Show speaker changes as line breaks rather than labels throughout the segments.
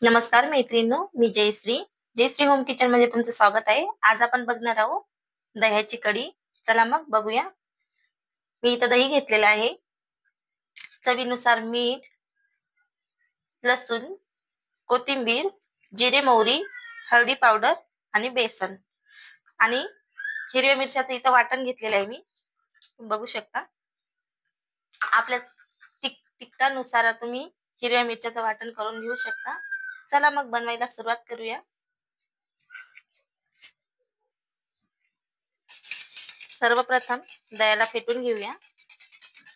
नमस्कार मैत्रिणींनो, मी Jayashree. Jayashree home kitchen मध्ये तुमचं स्वागत आहे. आज आपण बघणार आहोत दह्याची कढी. चला मग बघूया. मी इथं दही घेतलेलं आहे. चवीनुसार मीठ, लसूण, कोथिंबीर, जिरे मोहरी, हळदी पावडर आणि बेसन आणि हिरव्या मिरच्याचं इथं वाटण घेतलेलं आहे मी. बघू शकता. आपल्या तिखटानुसार तुम्ही हिरव्या मिरच्याचं वाटण करून घेऊ शकता. चला मग बनवायला सुरुवात करूया. सर्वप्रथम दह्याला फेटून घेऊया.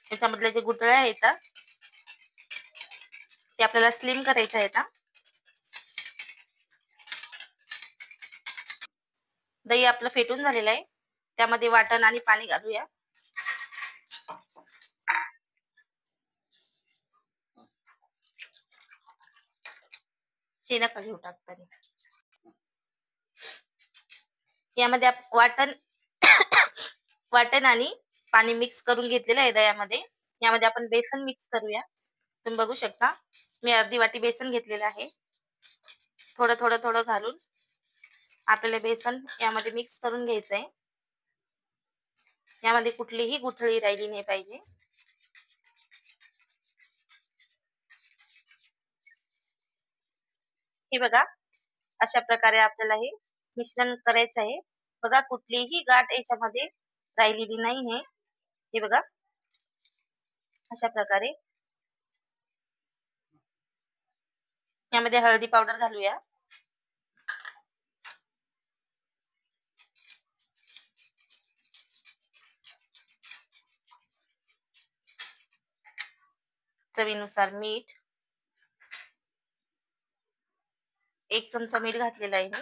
त्याच्यामधले जे गुठळ्या आहेत ते आपल्याला स्लिम करायचे आहेत. दही आपलं फेटून झालेलं आहे. त्यामध्ये वाटण आणि पाणी घालूया. नका घेऊ टाकताना. यामध्ये वाटण आणि पाणी मिक्स करून घेतलेलं आहे दह्यामध्ये. यामध्ये आपण बेसन मिक्स करूया. तुम्ही बघू शकता मी अर्धी वाटी बेसन घेतलेलं आहे. थोडं थोडं थोडं घालून आपल्याला बेसन यामध्ये मिक्स करून घ्यायचं आहे. यामध्ये कुठलीही गुठळी राहिली नाही पाहिजे. हे बघा, अशा प्रकारे आपल्याला हे मिश्रण करायचं आहे. बघा, कुठलीही गाठ याच्यामध्ये राहिलेली नाही आहे. हे बघा, अशा प्रकारे. यामध्ये हळदी पावडर घालूया. चवीनुसार मीठ, 1 चमचा मीठ घातलेलं आहे मी.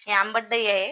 हे आंबट दही आहे.